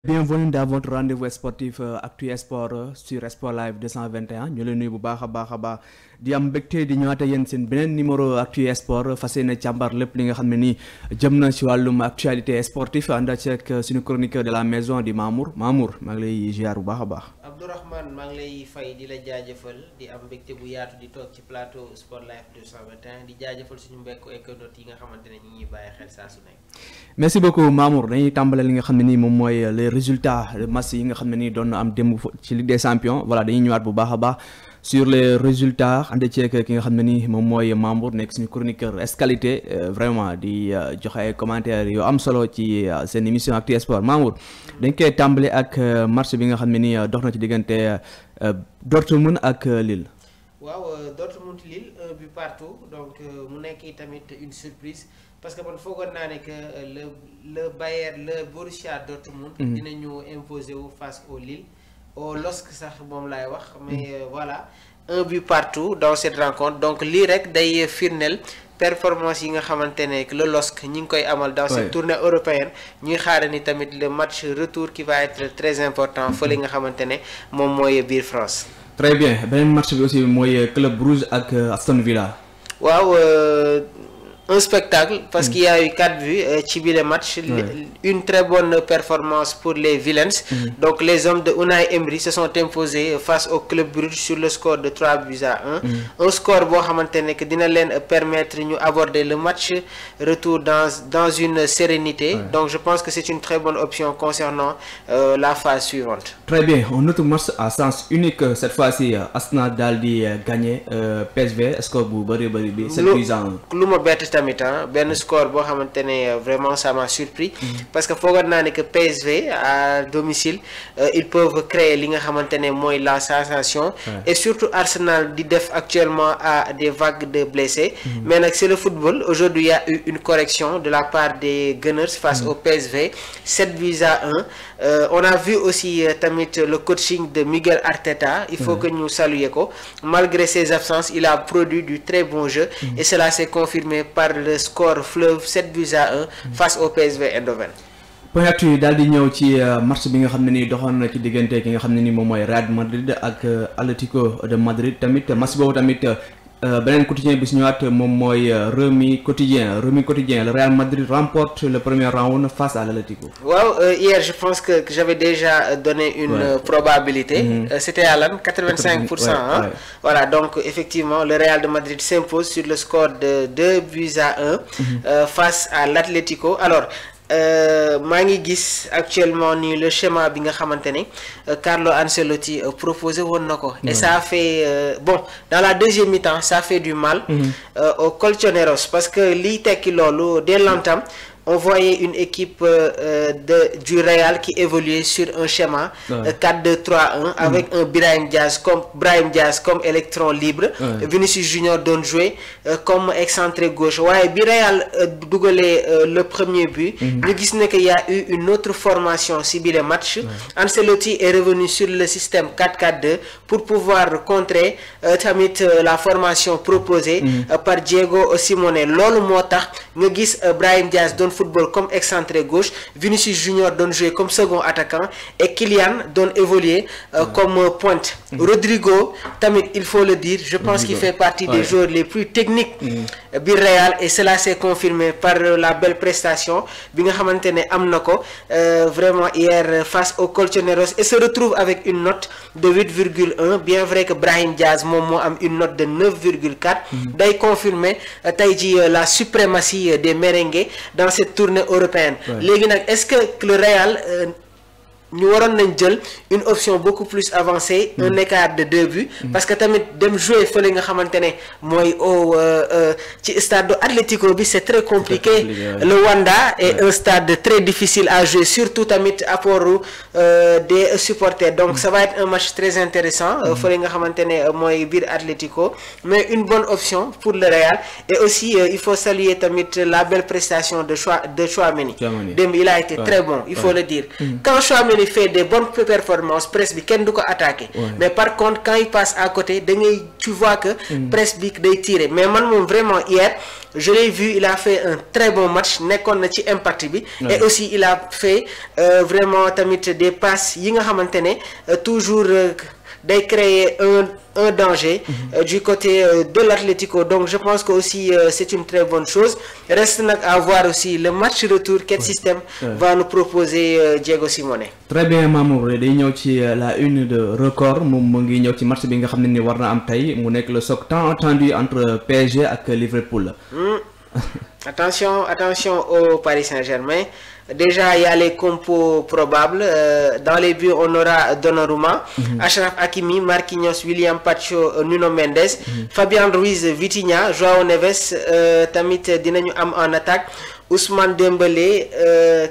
Bienvenue dans votre rendez-vous sportif Actu Sport sur Sport Live 221 ñu leen nuyu bu baax a baax di am mbégte di ñëwaat yéen seen beneen numéro Actu Sport fas yéene càmbar lépp li nga xam ne nii jëm na ci wàllum actualité sportive ànd ak suñu chroniqueur de la maison di Mamour maa ngi lay ziar bu baax a baax. Abdourahmane maa ngi lay fay di la jaajëfal di am mbégte bu yaatu di toog ci plateau Sport Live 221 di jaajëfal suñu mbokku économies yi nga xamante ne ñi ñuy bàyyi xel saa su nekk. merci beaucoup Mamour dañuy tàmbale li nga xam ne nii moom mooy les résultats de match yi nga xam ne nii doon na am démb ci Ligue des Champions voilà dañuy ñëwaat bu baax a baax sur les résultats ànd ceeg ki nga xam ne nii moom mooy Mamour nekk suñu chroniqueur qualité vraiment di joxe ay commentaires yu am solo ci seen émission Actu Sport Mamour dañ koy tàmbale ak match bi nga xam ne nii dox na ci diggante Dortmund ak Lille. waaw Dortmund Lille 1 but partout donc mu nekk tamit une surprise. parce que man foogoon naa ne que le Bayern le Borussia Dortmund dinañu imposer wu face au Lille au LOSC sax moom laay wax mais voilà 1 but partout dans cette rencontre donc lii rek day firndeel performance yi nga xamante ne que le LOSC ñi ngi koy amal dans cette tournée européenne ñuy xaare ni tamit le match retour qui va être très important fële nga xamante ne moom mooy biir France. très bien beneen match bi aussi mooy Club Brugge ak Aston Villa. waaw un spectacle parce qu'il y a eu 4 buts ci bile match une très bonne performance pour les Villains donc les hommes de Unai Emery se sont imposés face au Club Brugge sur le score de 3 buts à 1 un score boo xamante ne que dina leen permettre ñu aborder le match retour dans une sérénité donc je pense que c'est une très bonne option concernant la phase suivante. très bien un autre match à sens unique cette fois-ci Arsenal daal di gagné PSV score bu bëri bi 7 buts à 1 lu ma bett tamit benn score boo xamante ne vraiment ça m'a surpris parce que foogoon naa ne que PSV à domicile ils peuvent créer li nga xamante ne mooy la sensation et surtout Arsenal di def actuellement à des vagues de blessés mais nag c'est le football aujourd'hui il y a eu une correction de la part des Gunners face au PSV 7 buts à 1 on a vu aussi tamit le coaching de Miguel Arteta il faut que ñu saluer ko malgré ses absences il a produit du très bon jeu et cela s'est confirmé par le score fleuve 7 buts à 1 face au PSV Eindhoven. point actu daal di ñëw ci match bi nga xam ne nii doxoon na ci diggante ki nga xam ne nii moom mooy Real Madrid ak Atlético de Madrid tamit match boobu tamit beneen quotidien bi su ñëwaat moom mooy Rewmi Quotidien le Real Madrid remporte le premier round face à l'Atlético. waaw hier je pense que j'avais déjà donné une probabilité c'était à lan 85%. Voilà donc effectivement le Real de Madrid s'impose sur le score de 2 buts à 1 face à l'Atlético alors maa ngi gis actuellement nii le schéma bi nga xamante ne Carlo Ancelotti proposé woon na ko et ça a fait bon dans la deuxième mi-temps ça fait du mal aux Colchoneros parce que liy tekki loolu dès l'entame on voyait une équipe du Real qui évoluait sur un schéma 4-2-3-1 avec un Brahim Diaz comme électron libre. Vinicius Junior doon jouer comme excentré gauche waaye bi Real dugalee le premier but ñu gis ne que y a eu une autre formation ci bile match. Ancelotti est revenu sur le système 4-4-2 pour pouvoir contrer tamit la formation proposée par Diego Simeone loolu moo tax nga gis Brahim Diaz doon football comme excentré gauche Vinicius Junior doon jouer comme second attaquant et Kylian doon évoluer comme pointe. Rodrigo tamit il faut le dire je pense qu'il fait partie des joueurs les plus techniques bi Real et cela s'est confirmé par la belle prestation bi nga xamante ne am na ko vraiment hier face aux Colchoneros et se retrouve avec une note de 8,1 bien vrai que Brahim Diaz moom moo am une note de 9,4 day confirmer tey ji la suprématie des merengues dans cette tournée européenne léegi nag est-ce que le Real ñu waroon nañ jël une option beaucoup plus avancée un écart de 2 buts parce que tamit dem jouer fële nga xamante ne mooy au ci stade Atlético bi c'est très compliqué le Wanda est un stade très difficile à jouer surtout tamit apport des supporters donc ça va être un match très intéressant fële nga xamante ne mooy biir Atlético mais une bonne option pour le Real et aussi il faut saluer tamit la belle prestation de Tchouaméni démb il a été très bon il faut le dire quand Tchouaméni il fait des bonnes performances presse bi kenn du ko attaqué mais par contre quand il passe à côté da ngay tu vois que presse bi day tirer mais man moom vraiment hier je l'ai vu, il a fait un très bon match nekkoon na ci impact bi. Et aussi il a fait vraiment tamit des passes yi nga xamante ne toujours day créer un danger du côté de l'Atlético. Donc je pense que aussi c'est une très bonne chose. Reste nag à voir aussi le match retour quel système va nous proposer Diego Simeone. Très bien Mamour, day ñëw ci la une de record moom mu ngi ñëw ci match bi nga xam ne ni war na am tey mu nekk le choc tant attendu entre PSG ak Liverpool. Attention au Paris Saint-Germain. Déjà, il y a les compos probables. Dans les buts, on aura Donnarumma, Achraf Hakimi, Marquinhos, William Pacho, Nuno Mendes, Fabian Ruiz, Vitinha, Joao Neves, tamit dinañu am en attaque Ousmane Dembélé,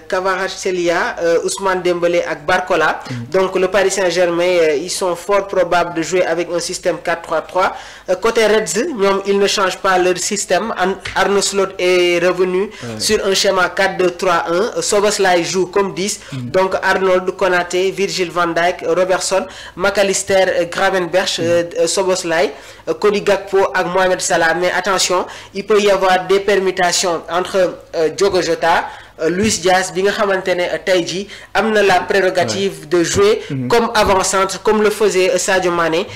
Kvaratskhelia, Ousmane Dembélé ak Barcola. Donc le Paris Saint-Germain, ils sont fort probables de jouer avec un système 4-3-3. Côté Reds, ñoom ils ne changent pas leur système. Arne Slot est revenu sur un schéma 4-2-3-1. Szoboszlai joue comme 10. Donc Arnold, Konaté, Virgil van Dijk, Robertson, McAllister, Gravenberch, Szoboszlai, Cody Gakpo ak Mohamed Salah. Mais attention, il peut y avoir des permutations entre Diogo Jota, Luis Diaz bi nga xamante ne tey jii am na la prérogative de jouer comme avant-centre comme le faisait Sadio Mané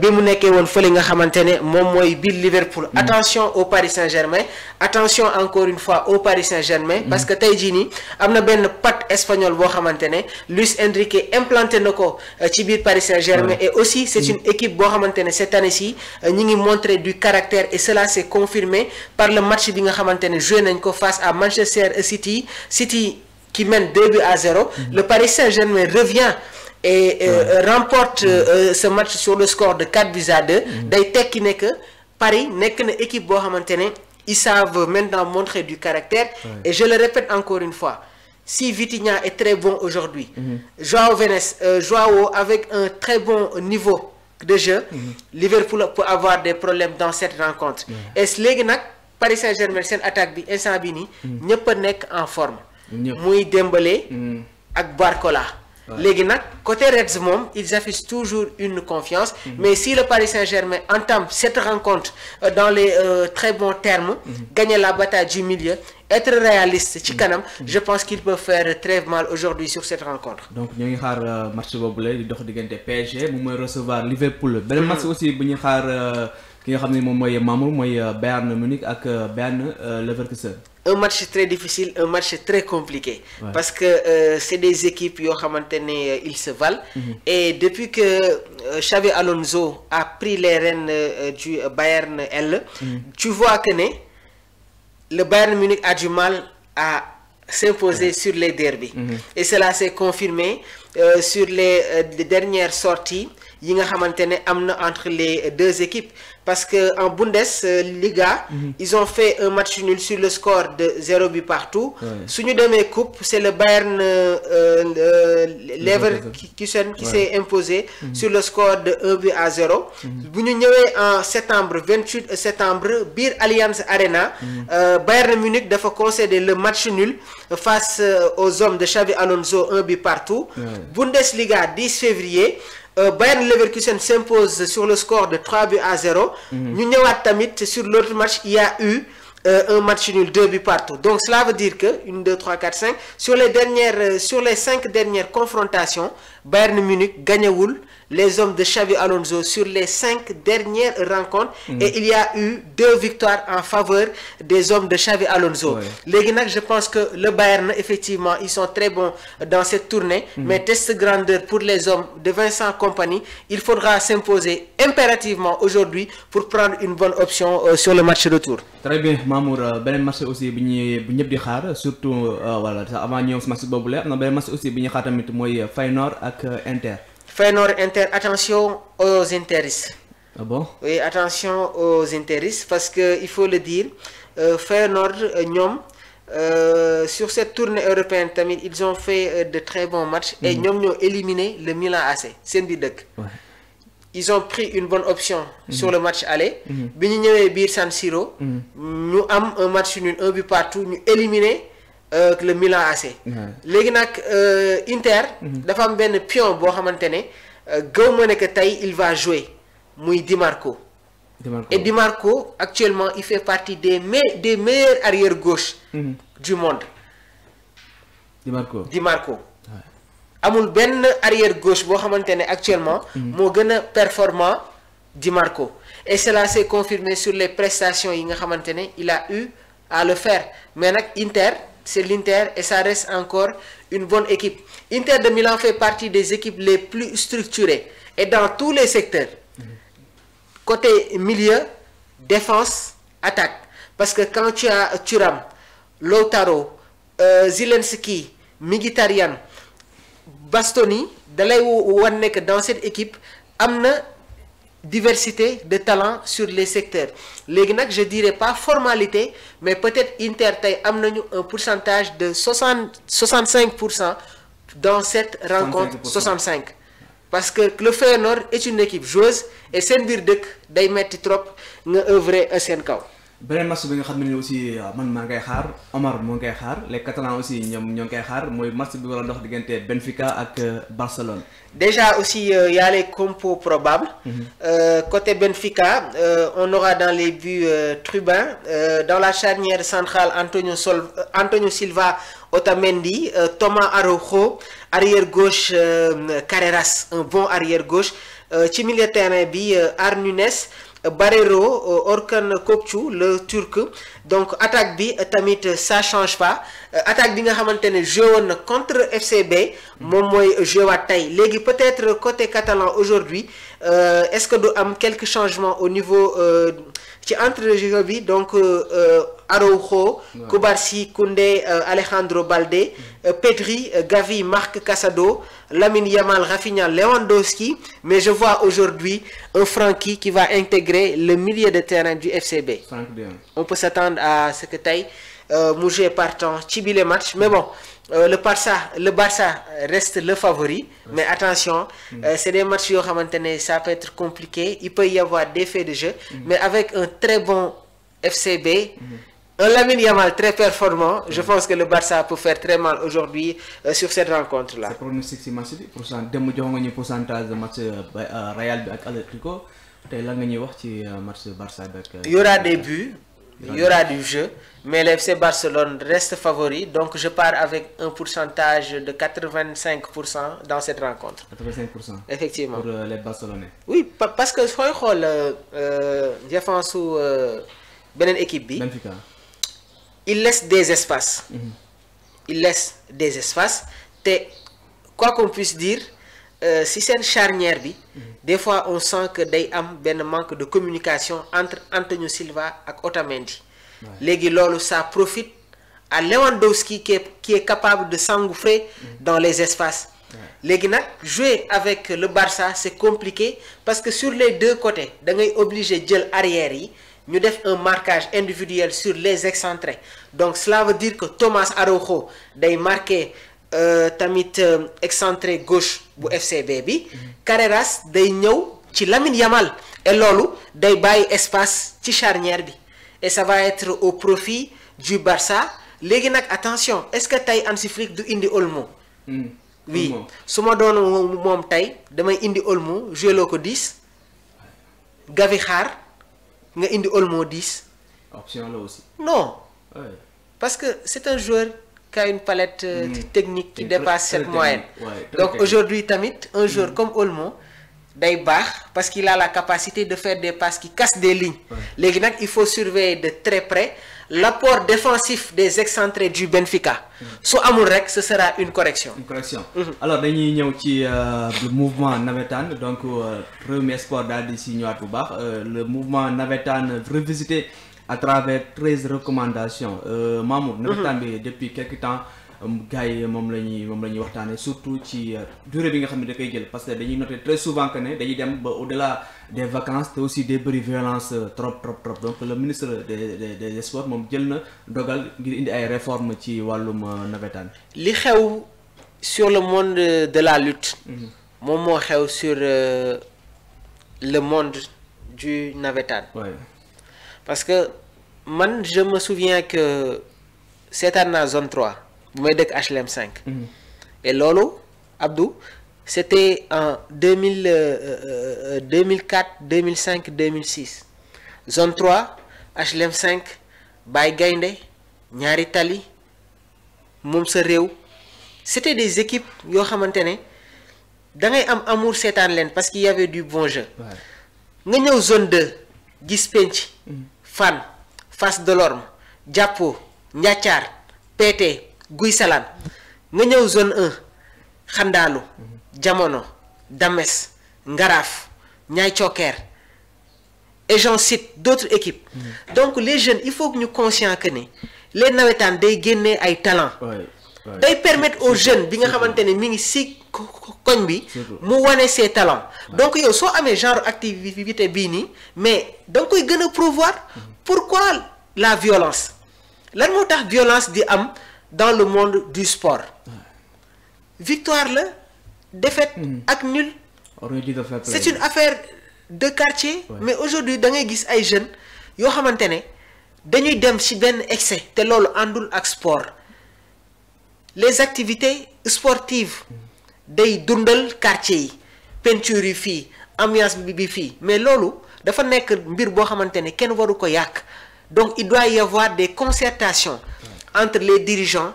bi mu nekkee woon fële nga xamante ne moom mooy biir Liverpool. Attention au Paris Saint-Germain, attention encore une fois au Paris Saint-Germain parce que tey jii nii am na benn patte espagnol boo xamante ne Luis Enrique implanté na ko ci biir Paris Saint-Germain et aussi c'est une équipe boo xamante ne cette année-ci ñi ngi montré du caractère et cela s'est confirmé par le match bi nga xamante ne joué nañ ko face à Manchester City qui mène 2-0. Le Paris Saint-Germain revient et remporte ce match sur le score de 4-2. day tekki ne que Paris nekk na équipe boo xamante ne ils savent maintenant montrer du caractère et je le répète encore une fois, si Vitinha est très bon aujourd'hui, Joao avec un très bon niveau de jeu, Liverpool peut avoir des problèmes dans cette rencontre. Et léegi nag Paris Saint-Germain seen attaque bi instant bi nii ñëpp a nekk en forme. muy Dembélé ak Barcola. léegi nag côté Reds moom ils affichent toujours une confiance. Mais si le Paris Saint-Germain entame cette rencontre dans les très bons termes, gagner la bataille du milieu, être réaliste ci kanam, je pense qu'il peut faire très mal aujourd'hui sur cette rencontre. Donc ñu ngi xaar match boobu la di dox diggante PSG moom mooy recevoir Liverpool. Beneen match aussi bu ñuy xaar ki nga xam ne moom mooy Mamour mooy Bayern Munich ak Bayern Leverkusen. Un match très difficile, un match très compliqué. Parce que c'est des équipes yoo xamante ne ils se valent. Et depuis que Xabi Alonso a pris les rênes du Bayern L, tu vois que le Bayern Munich a du mal à s'imposer sur les derbies. Et cela s'est confirmé sur les dernières sorties yi nga xamante ne am na entre les deux équipes. Parce que en Bundesliga, ils ont fait un match nul sur le score de 0 but partout. Suñu demee coupe, c'est le Bayern Leverkusen qui s'est imposé sur le score de 1-0. Bu ñu ñëwee en septembre, 28 septembre, biir Allianz Arena, Bayern Munich dafa concéder le match nul face aux hommes de Xabi Alonso, 1 but partout. Bundesliga, 10 février. Bayern Leverkusen s'impose sur le score de 3-0. Ñu ñëwaat tamit sur l'autre match, il y a eu un match nul, 2 buts partout. Donc cela veut dire que 1, 2, 3, 4, 5 sur les 5 dernières confrontations, Bayern Munich gagnewul les hommes de Xabi Alonso sur les 5 dernières rencontres et il y a eu 2 victoires en faveur des hommes de Xabi Alonso. Léegi nag je pense que le Bayern effectivement ils sont très bons dans cette tournée, mais test grandeur pour les hommes de Vincent Kompany, il faudra s'imposer impérativement aujourd'hui pour prendre une bonne option sur le match retour. Très bien Mamour, beneen match aussi bi ñëpp di xaar surtout voilà avant ñëw si match boobu la am na beneen match aussi bi ñu xaar tamit mooy Feyenoord ak Inter. Feyenoord Inter, attention aux interistes. Ah bon? Oui, attention aux interistes parce que il faut le dire, Feyenoord ñoom sur cette tournée européenne tamit ils ont fait de très bons matchs et ñoom ñoo éliminé le Milan AC seen biir dëkk. Ils ont pris une bonne option sur le match aller. Bi ñu ñëwee biir San Siro, ñu am un match nul, 1 but partout, ñu éliminé le Milan AC. Léegi nag Inter dafa am benn pion boo xamante ne gëw ma ne que tey il va jouer muy Di Marco. Et Di Marco, actuellement, il fait partie des meilleurs arrière-gauche du monde. Di Marco. Amul ben arrière-gauche boo xamante ne actuellement moo gën a performant Di Marco. Et cela s'est confirmé sur les prestations yi nga xamante ne il a eu à le faire. Mais nag Inter, c'est l'Inter et ça reste encore une bonne équipe. Inter de Milan fait partie des équipes les plus structurées et dans tous les secteurs. Côté milieu, défense, attaque. Parce que quand tu as Thuram, Lautaro, Zieliński, Mkhitaryan, Bastoni, dalay wan nek dans cette équipe amna diversité de talent sur les secteurs. Légui nak je dirais pas formalité, mais peut-être Inter tay am nañu un pourcentage de 65% dans cette rencontre. 65. Parce que le Feyenoord est une équipe joueuse et seen biir dëkk day metti trop nga œuvrer seen kaw. beneen match bi nga xam ne aussi man maa ngay xaar Omar moo ngay xaar les Catalans aussi ñoom ñoo ngi koy xaar mooy match bi war a dox diggante Benfica ak Barcelone. Déjà aussi il y a les compos probables. Côté Benfica, on aura dans les buts Trubin, dans la charnière centrale Antonio Silva, Otamendi, Thomas Araujo, arrière gauche Carreras, un bon arrière gauche. Ci milieu terrain bi Arnunes, Barreiro, Orkan Kokcu, le turc. Donc attaque bi tamit ça change pas. Attaque bi nga xamantene joué contre FCB, mom moy joué wat tay. Légui peut-être côté catalan aujourd'hui, est-ce que do am quelques changements au niveau ci entre-jeu bi, donc Araujo, Kubarsi, Koundé, Alejandro Balde, Pedri, Gavi, Marc Casado, Lamine Yamal, Rafinha, Lewandowski, mais je vois aujourd'hui un Francky qui va intégrer le milieu de terrain du FCB. On peut s'attendre à ce que Tay Mougé partant chibi les matchs, mais bon, le Barça reste le favori, mais attention, c'est des matchs ça peut être compliqué, il peut y avoir des faits de jeu, mais avec un très bon FCB, un Lamine Yamal très performant, je pense que le Barça peut faire très mal aujourd'hui sur cette rencontre-là. C'est pronostic si match bi dem jox nga ñu pourcentage de match Real bi ak Atlético tay la nga ñuy wax ci match Barça bi ak. Il y aura des buts, il y aura du jeu, mais le FC Barcelone reste favori, donc je pars avec un pourcentage de 85% dans cette rencontre. 85%. Effectivement. Pour les Barcelonais. Oui, parce que sooy xool défense su beneen équipe bi. Benfica. Il laisse des espaces. Il laisse des espaces. Quoi qu'on puisse dire, si c'est une charnière, des fois on sent que day am ben manque de communication entre Antonio Silva et Otamendi. Légui lolu ça profite à Lewandowski qui est capable de s'engouffrer dans les espaces. Légui nak jouer avec le Barça c'est compliqué parce que sur les deux côtés, da ngay obligé jël arrière yi. Nous devons un marquage individuel sur les excentrés. Donc cela veut dire que Thomas Araujo day marqué tamit excentré gauche bu FCB bi. Carreras day ñëw ci Lamine Yamal et lolu day baye espace ci charnière bi. Et ça va être au profit du Barça. Légui nak attention, est-ce que tay Hansi Flick du indi Olmo? Oui. Suma doon mom tay damay indi Olmo, jouer loko 10. Gavi xaar nga indi Olmo 10. Option là aussi. Non. Ouais. Parce que c'est un joueur qui a une palette technique qui dépasse cette moyenne. Donc aujourd'hui tamit un joueur comme Olmo day baax parce qu'il a la capacité de faire des passes qui cassent des lignes. Légui nak il faut surveiller de très près l'apport défensif des excentrés du Benfica. Su amul rek ce sera une correction. Une correction. Alors dañuy ñëw ci le mouvement navétane donc Rewmi Sport daal di si ñëwaat bu baax le mouvement navétane revisité à travers 13 recommandations. Mamour navétane bi depuis quelque temps gars yi moom la ñuy waxtaane surtout ci durée bi nga xam ne da koy jël parce que dañuy noter très souvent que ne dañuy dem ba au-delà des vacances te aussi des bëri violence trop donc le ministre des sports moom jël na dogal ngir indi ay réformes ci wàllum navétane. Li xew sur le monde de la lutte moom moo xew sur le monde du navétane. Parce que man je me souviens que seetaan naa zone 3 bu may dëkk HLM 5 et lolo Abdou c'était en 2004 2005 2006 zone 3 HLM 5 Baye Gaynde Ñaari Tali Moom Sa Réew c'était des équipes yoo xamante ne da ngay am amour seetaan leen parce qu'il y avait du bon jeu. nga ñëw zone 2 gis penc. Fann Fass Delorme Jàppo Njàccaar PT Guy Salane nga ñëw zone 1 Xandaalu Jamono Dames Ngaraaf Ñaay Cokkeer et j'en cite d'autres équipes. Donc les jeunes il faut que ñu conscient que ne les nawetaan day génnee ay talent day permettre aux jeunes bi nga xamante ne mi ngi si koñ bi mu wane ses talents. Donc yow soo amee genre activité bii nii mais da nga koy gën a promouvoir. Pourquoi la violence lan moo tax violence di am dans le monde du sport victoire la défaite ak nul c'est une affaire de quartier. Mais aujourd'hui da ngay gis ay jeunes yoo xamante ne dañuy dem ci benn excès te loolu àndul ak sport. Les activités sportives day dundal quartier yi peinture yi fii ambiance bi fii mais loolu dafa nekk mbir boo xamante ne kenn waru ko yàq. Donc il doit y avoir des concertations entre les dirigeants,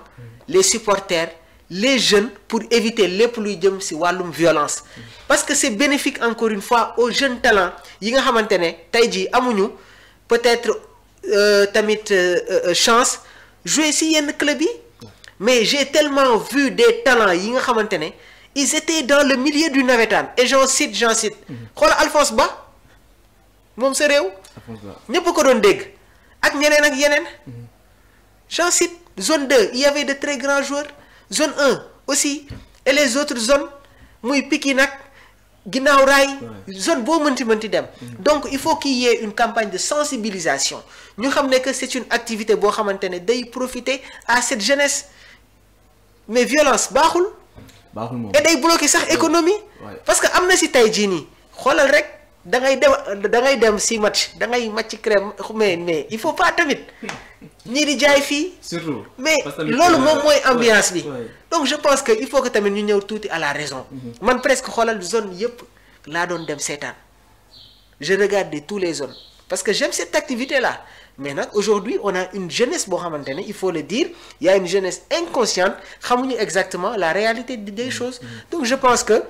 les supporters, les jeunes pour éviter lépp luy jëm ci wàllum violence. Parce que c'est bénéfique encore une fois aux jeunes talents yi nga xamante ne tey jii amuñu peut-être tamit chance jouer ci yenn club yi. Mais j'ai tellement vu des talents yi nga xamante ne ils étaient dans le milieu du navétane et j'en cite xoolal Alphonse Ba Moom Sa Réew ñépp ko doon dégg ak ñeneen ak yeneen. J'en cite zone 2 il y avait de très grands joueurs zone 1 aussi et les autres zones muy Pikine nag Ginnaaw Raay zone boo mënti dem. Donc il faut qu'il y ait une campagne de sensibilisation ñu xam ne que c'est une activité boo xamante ne day profiter à cette jeunesse. Mais violence baaxul et day bloquer sax économie. Parce que am na si tey jii nii xoolal rek da ngay dem si match da ngay match crème mais il faut pas tamit ñii di jaay fii. Surtout mais loolu moom mooy ambiance bi. Donc je pense que il faut que tamit ñu ñëw tuuti à la raison. Man presque xoolal zone yëpp laa doon dem seetaan je regarde de tous les zones parce que j'aime cette activité là. Mais nag aujourd'hui on a une jeunesse boo xamante ne il faut le dire il y a une jeunesse inconsciente xamuñu exactement la réalité des choses. Donc je pense que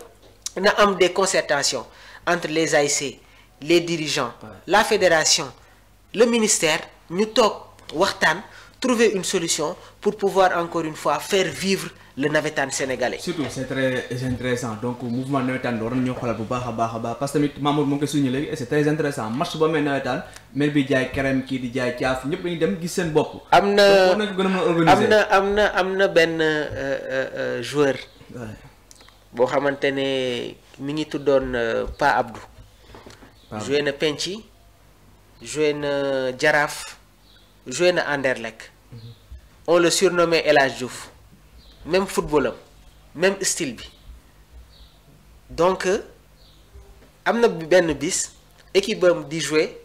na am des concertations entre les ASC les dirigeants la fédération le ministère ñu toog waxtaan trouver une solution pour pouvoir encore une fois faire vivre le navétane sénégalais. Surtout c'est très intéressant donc mouvement navétane war nañu xoolal bu baax a baax parce que tamit Mamour mu ngi koy souligné léegi et c'est très intéressant match ba mel navétane mel bi jaay crème kii di jaay caaf ñëpp dañuy dem gis seen bopp. am na benn joueur. boo xamante ne mi ngi tuddoon Pa Abdou. joué na Penci joué na Jaraaf joué na Anderlecht. On le surnommait El Hadj Diouf. Même football am même style bi donc am na benn bis équipe am di jouer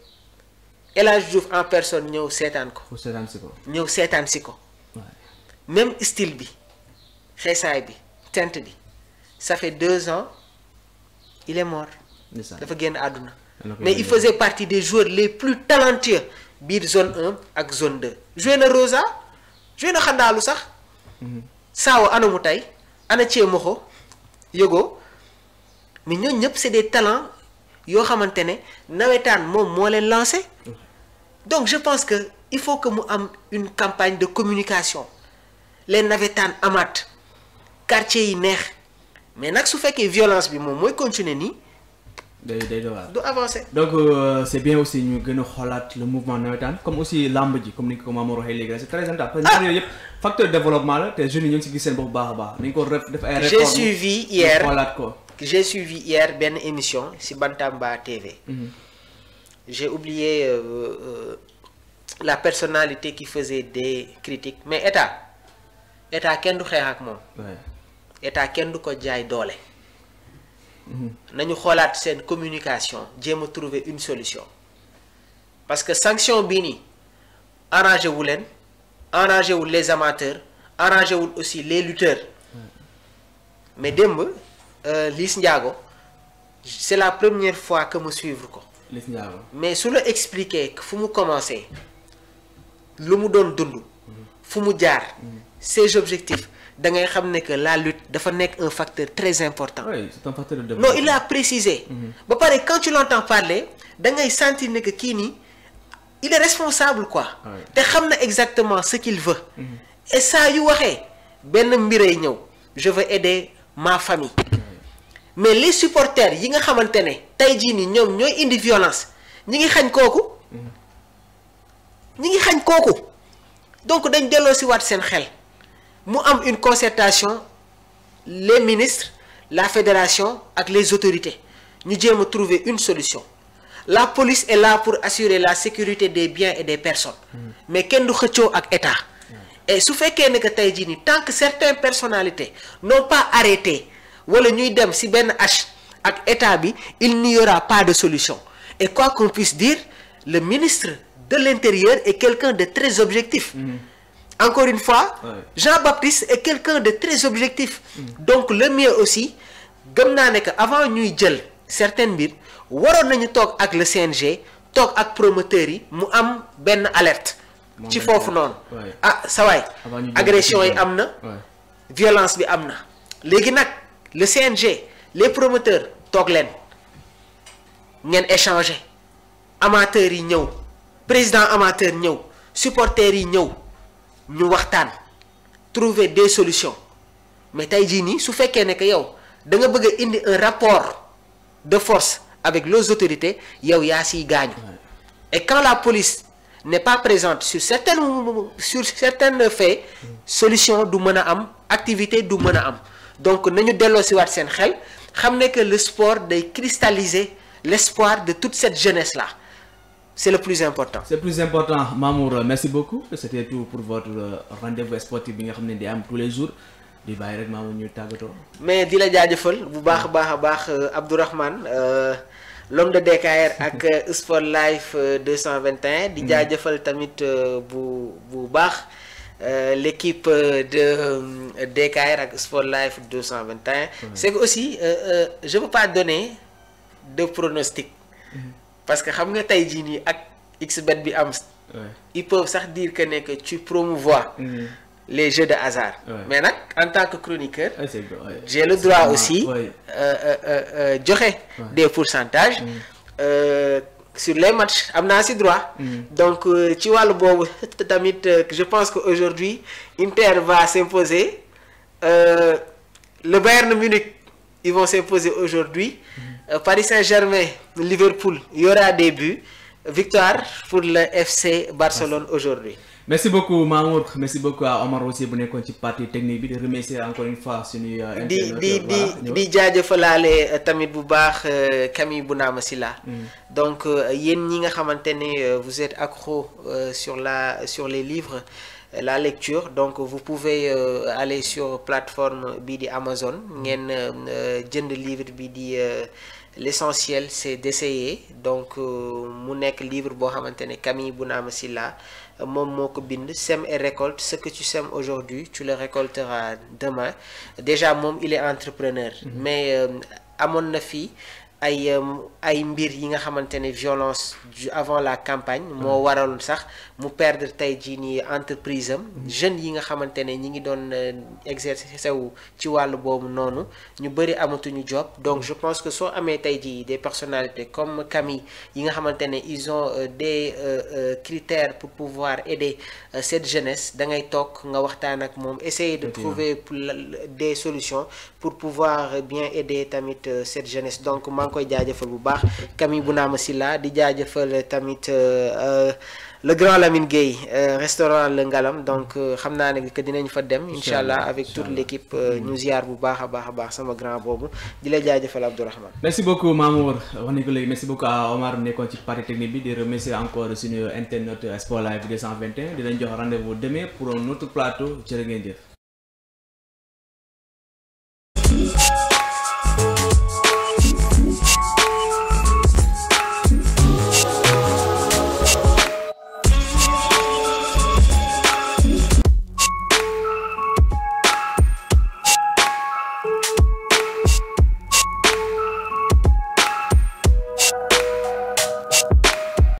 El Hadj Diouf en personne ñëw seetaan ko. ñëw seetaan si ko. même style bi xeesaay bi teinte bi ça fait 2 ans il est mort. dafa génn àdduna. mais il faisait partie des joueurs les plus talentueux biir zone 1 ak zone 2. joué na Rosa joué na Xandaalu sax. Saawo anamu tey ana cee moxo yëgoo mais ñooñu ñëpp c'est des talents yoo xamante ne nawetaan moom moo leen lancé. Donc je pense que il faut que mu am une campagne de communication les nawetaan amaat quartier yi neex mais nag su fekkee violence bi moom mooy continuer nii. du avancer. Donc c'est bien aussi ñu gën a xoolaat le mouvement nawetaan comme aussi lamb ji comme ni ko Mamour waxee léegi c'est très important. parce que yooyu yëpp facteur de développement la te jeunes yi ñu ngi si gis seen bopp baax a baax nañu ko def ay réformes. J'ai suivi hier benn émission si Bantamba TV. J'ai oublié la personnalité qui faisait des critiques mais état kenn du xeex ak moom. état kenn du ko jaay doole. nañu xoolaat seen communication jéem a trouver une solution parce que sanction bii nii arrangé wu leen arrangé wul les amateurs arrangé wul aussi les lutteurs mais démb Liss Ndiago c'est la première fois que mu suivre ko mais su la expliquer fu mu commencé lu mu doon dund fu mu jaar ses objectifs da ngay xam ne que la lutte dafa nekk un facteur très important. Oui, c'est un facteur de développement. Non, il a précisé. Ba pare quand tu l'entends parler da ngay sentir ne que kii nii il est responsable quoi. te xam na exactement ce qu'il veut. et saa yu waxee benn mbiray ñëw je veux aider ma famille. mais les supporters yi nga xamante ne tey jii nii ñoom ñooy indi violence ñi ngi xañ kooku. ñi ngi xañ kooku. donc dañ delloo si waat seen xel mu am une concertation les ministres la fédération ak les autorités ñu jéem a trouver une solution la police est là pour assurer la sécurité des biens et des personnes mais kenn du xëccoo ak état et su fekkee ne que tey jii nii tant que certaines personnalités n'ont pas arrêté wala ñuy dem si benn H ak état bi il n'y aura pas de solution et quoi qu'on puisse dire le ministre de l'Intérieur est quelqu'un de très objectif. Encore une fois, Jean-Baptiste est quelqu'un de très objectif. Donc le mieux aussi gëm naa ne que avant ñuy jël certaines mbir waroon nañu toog ak le CNG toog ak promoteurs yi mu am benn alerte. ci foofu noonu. ah sa waay agression yi am na. violence bi am na. léegi nag le CNG les promoteurs toog leen ngeen échanger amateurs yi ñëw. président amateur ñëw supporters yi ñëw ñu waxtaan trouver des solutions mais tey jii nii su fekkee ne que yow da nga bëgg a indi un rapport de force avec les autorités yow yaa siy gaañu et quand la police n'est pas présente sur certains faits solution du mën a am activité du mën a am donc nañu delloo si waat seen xel xam ne que le sport day cristalliser l'espoir de toute cette jeunesse là. C'est le plus important. C'est le plus important. Mamour, merci beaucoup. C'était tout pour votre rendez-vous sportif bi nga xam ne di am tous les jours di bàyyi rek Mamour ñu tàggatoo. mais di la jaajëfal bu baax a baax Abdourahmane l'homme de DKR ak Sport Life 221. di jaajëfal tamit bu baax l'équipe de DKR ak Sport Life 221. C'est que aussi je peux pas donner de pronostic. Parce que xam nga tey jii nii ak xbet bi am. ils peuvent sax dire que ne que tu promouvois les jeux de hasard. mais nag en tant que chroniqueur. j'ai le droit aussi joxe des pourcentages. sur les matchs am naa si droit. donc ci wàllu boobu tamit je pense que aujourd'hui Inter va s'imposer le Bayern Munich ils vont s'imposer aujourd'hui. Paris Saint-Germain, Liverpool, il y aura des buts. Victoire pour le FC Barcelone aujourd'hui. Merci beaucoup Mamour, merci beaucoup à Omar aussi bu nekkoon ci partie technique bi di remercier encore une fois suñuy di jaajëfalaale tamit bu baax Camille Bounama Silla. Donc yéen ñi nga xamante ne vous êtes accro sur les livres. La lecture donc vous pouvez aller sur plateforme bii di Amazon ngeen jënd livre bi di l'essentiel c'est d'essayer donc mu nekk livre boo xamante ne Camille Bounama Silla moom moo ko bind sème et récolte ce que tu sèmes aujourd'hui tu le récolteras demain déjà moom il est entrepreneur mais amoon na fii ay mbir yi nga xamante ne violence avant la campagne moo waral sax mu perdre tey jii nii entreprise am jeunes yi nga xamante ne ñi ngi doon exercer wu ci wàllu boobu noonu ñu bëri amatuñu job donc je pense que soo amee tey jii des personnalités comme Camille yi nga xamante ne ils ont des critères pour pouvoir aider cette jeunesse da ngay toog nga waxtaan ak moom essayer de trouver des solutions pour pouvoir bien aider tamit cette jeunesse donc koy jaajëfal bu baax Camille Bounama Silla di jaajëfal tamit le grand Lamine Gueye restaurant Le Ngalam donc xam naa ne que dinañ fa dem inchallah avec toute l'équipe ñu ziar bu baax a baax sama grand boobu di la jaajëfal Abdourahmane. Merci beaucoup Mamour wax nañ ko léegi merci beaucoup à Omar nekkoon ci partie technique bi di remercier encore suñu internet Sport Live 221 dinañ jox rendez-vous demain pour un autre plateau jërë ngeen jëf.